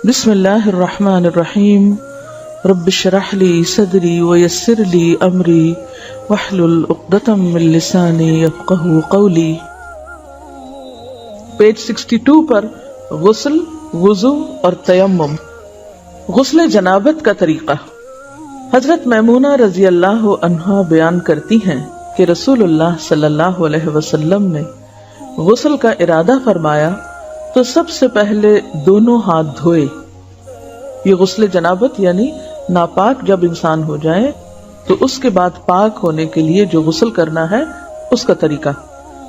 بسم اللہ الرحمن الرحیم رب اشرح لی صدری ویسر لی امری واحلل عقدۃ من لسانی یفقہوا قولی۔ پیج 62 پر غسل، وضو اور تیمم۔ غسل جنابت کا طریقہ۔ حضرت میمونہ رضی اللہ عنہا بیان کرتی ہیں کہ رسول اللہ صلی اللہ علیہ وسلم نے غسل کا ارادہ فرمایا تو سب سے پہلے دونوں ہاتھ دھوئے۔ یہ غسل جنابت یعنی ناپاک جب انسان ہو جائے تو اس کے بعد پاک ہونے کے لیے جو غسل کرنا ہے اس کا طریقہ۔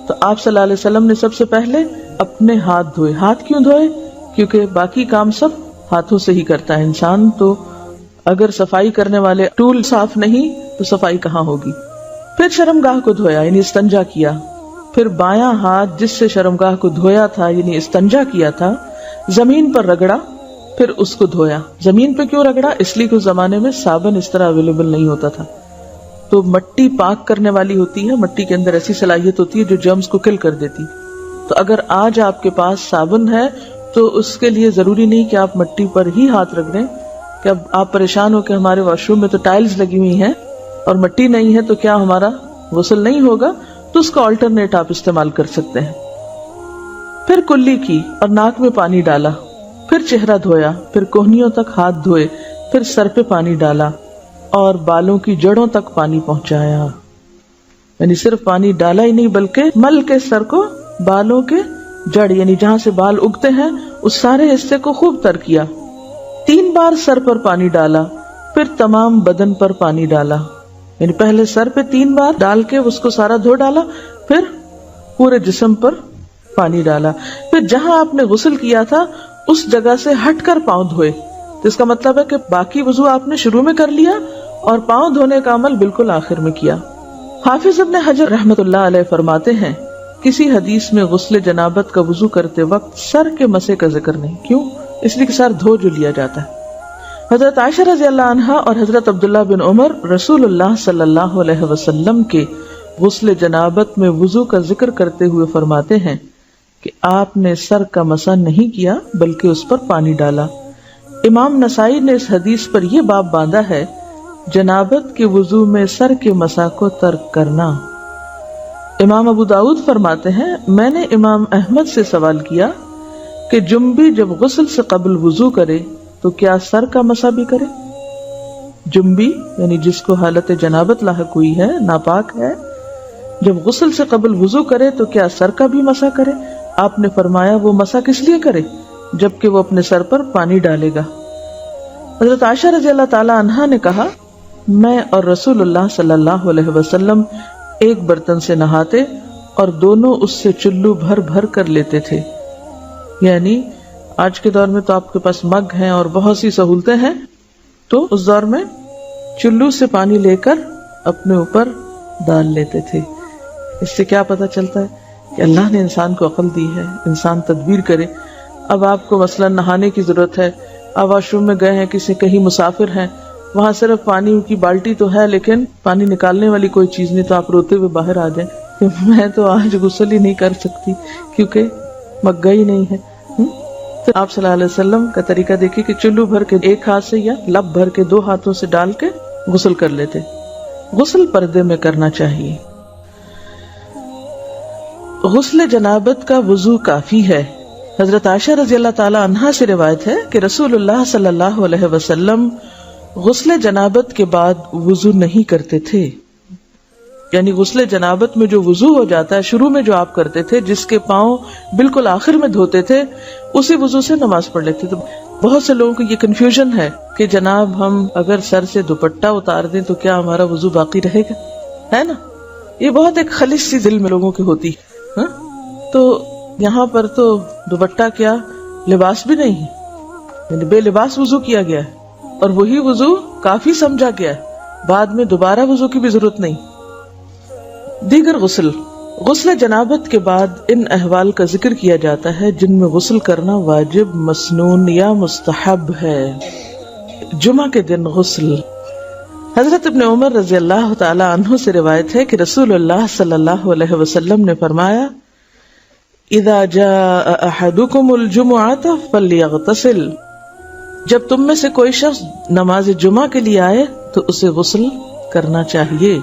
تو آپ صلی اللہ علیہ وسلم نے سب سے پہلے اپنے ہاتھ دھوئے۔ ہاتھ کیوں دھوئے؟ کیونکہ باقی کام سب ہاتھوں سے ہی کرتا ہے انسان، تو اگر صفائی کرنے والے ٹول صاف نہیں تو صفائی کہاں ہوگی۔ پھر شرمگاہ کو دھویا یعنی استنجا کیا۔ پھر بایاں ہاتھ جس سے شرمگاہ کو دھویا تھا یعنی استنجا کیا تھا زمین پر رگڑا، پھر اس کو دھویا۔ زمین پہ کیوں رگڑا؟ اس لیے کہ اس زمانے میں صابن اس طرح اویلیبل نہیں ہوتا تھا، تو مٹی پاک کرنے والی ہوتی ہے، مٹی کے اندر ایسی صلاحیت ہوتی ہے جو جرمز کو کل کر دیتی۔ تو اگر آج آپ کے پاس صابن ہے تو اس کے لیے ضروری نہیں کہ آپ مٹی پر ہی ہاتھ رکھ دیں کہ اب آپ پریشان ہو کہ ہمارے واش روم میں تو ٹائلز لگی ہوئی ہیں اور مٹی نہیں ہے تو کیا ہمارا غسل نہیں ہوگا، تو اس کا آلٹرنیٹ آپ استعمال کر سکتے ہیں۔ پھر کلی کی اور ناک میں پانی ڈالا، پھر چہرہ دھویا، پھر کوہنیوں تک ہاتھ دھوئے، پھر سر پہ پانی ڈالا اور بالوں کی جڑوں تک پانی پہنچایا۔ یعنی صرف پانی ڈالا ہی نہیں بلکہ مل کے سر کو بالوں کے جڑ یعنی جہاں سے بال اگتے ہیں اس سارے حصے کو خوب تر کیا۔ 3 بار سر پر پانی ڈالا، پھر تمام بدن پر پانی ڈالا، یعنی پہلے سر پہ 3 بار ڈال کے اس کو سارا دھو ڈالا، پھر پورے جسم پر پانی ڈالا۔ پھر جہاں آپ نے غسل کیا تھا اس جگہ سے ہٹ کر پاؤں دھوئے۔ تو اس کا مطلب ہے کہ باقی وضو آپ نے شروع میں کر لیا اور پاؤں دھونے کا عمل بالکل آخر میں کیا۔ حافظ ابن حجر رحمۃ اللہ علیہ فرماتے ہیں کسی حدیث میں غسل جنابت کا وضو کرتے وقت سر کے مسے کا ذکر نہیں۔ کیوں؟ اس لیے کہ سر دھو جو لیا جاتا ہے۔ حضرت عائشہ رضی اللہ عنہا اور حضرت عبداللہ بن عمر رسول اللہ صلی اللہ علیہ وسلم کے غسل جنابت میں وضو کا ذکر کرتے ہوئے فرماتے ہیں کہ آپ نے سر کا مسح نہیں کیا بلکہ اس پر پانی ڈالا۔ امام نسائی نے اس حدیث پر یہ باب باندھا ہے جنابت کے وضو میں سر کے مسح کو ترک کرنا۔ امام ابو داؤد فرماتے ہیں میں نے امام احمد سے سوال کیا کہ جنبی جب غسل سے قبل وضو کرے تو کیا سر کا مسح بھی کرے؟ جنبی یعنی جس کو حالت جنابت لاحق ہوئی ہے، ناپاک ہے، جب غسل سے قبل وضو کرے تو کیا سر کا بھی مسح کرے؟ آپ نے فرمایا وہ مسح کس لیے کرے جبکہ وہ اپنے سر پر پانی ڈالے گا۔ حضرت عائشہ رضی اللہ تعالی عنہا نے کہا میں اور رسول اللہ صلی اللہ علیہ وسلم ایک برتن سے نہاتے اور دونوں اس سے چلو بھر بھر کر لیتے تھے۔ یعنی آج کے دور میں تو آپ کے پاس مگ ہیں اور بہت سی سہولتیں ہیں، تو اس دور میں چلو سے پانی لے کر اپنے اوپر ڈال لیتے تھے۔ اس سے کیا پتہ چلتا ہے کہ اللہ نے انسان کو عقل دی ہے، انسان تدبیر کرے۔ اب آپ کو مثلا نہانے کی ضرورت ہے، آپ واش روم میں گئے ہیں، کہیں مسافر ہیں، وہاں صرف پانی کی بالٹی تو ہے لیکن پانی نکالنے والی کوئی چیز نہیں، تو آپ روتے ہوئے باہر آ جائیں کہ میں تو آج غسل ہی نہیں کر سکتی کیونکہ مگا ہی نہیں ہے۔ تو آپ صلی اللہ علیہ وسلم کا طریقہ دیکھیے کہ چلو بھر کے ایک ہاتھ سے یا لب بھر کے 2 ہاتھوں سے ڈال کے غسل کر لیتے۔ غسل پردے میں کرنا چاہیے۔ غسل جنابت کا وضو کافی ہے۔ حضرت عائشہ رضی اللہ تعالی عنہا سے روایت ہے کہ رسول اللہ صلی اللہ علیہ وسلم غسل جنابت کے بعد وضو نہیں کرتے تھے۔ یعنی غسل جنابت میں جو وضو ہو جاتا ہے شروع میں جو آپ کرتے تھے، جس کے پاؤں بالکل آخر میں دھوتے تھے، اسی وضو سے نماز پڑھ لیتے۔ تو بہت سے لوگوں کو یہ کنفیوژن ہے کہ جناب ہم اگر سر سے دوپٹہ اتار دیں تو کیا ہمارا وضو باقی رہے گا، ہے نا؟ یہ بہت ایک خلش سی دل میں لوگوں کی ہوتی ہے۔ تو یہاں پر تو دوپٹہ کیا لباس بھی نہیں ہے، یعنی بے لباس وضو کیا گیا ہے اور وہی وضو کافی سمجھا گیا ہے، بعد میں دوبارہ وضو کی بھی ضرورت نہیں۔ دیگر غسل جنابت کے بعد ان احوال کا ذکر کیا جاتا ہے جن میں غسل کرنا واجب، مسنون یا مستحب ہے۔ جمعہ کے دن غسل۔ حضرت ابن عمر رضی اللہ تعالی عنہ سے روایت ہے کہ رسول اللہ صلی اللہ علیہ وسلم نے فرمایا اذا جاء احدکم الجمعۃ فلیغتسل جب تم میں سے کوئی شخص نماز جمعہ کے لیے آئے تو اسے غسل کرنا چاہیے.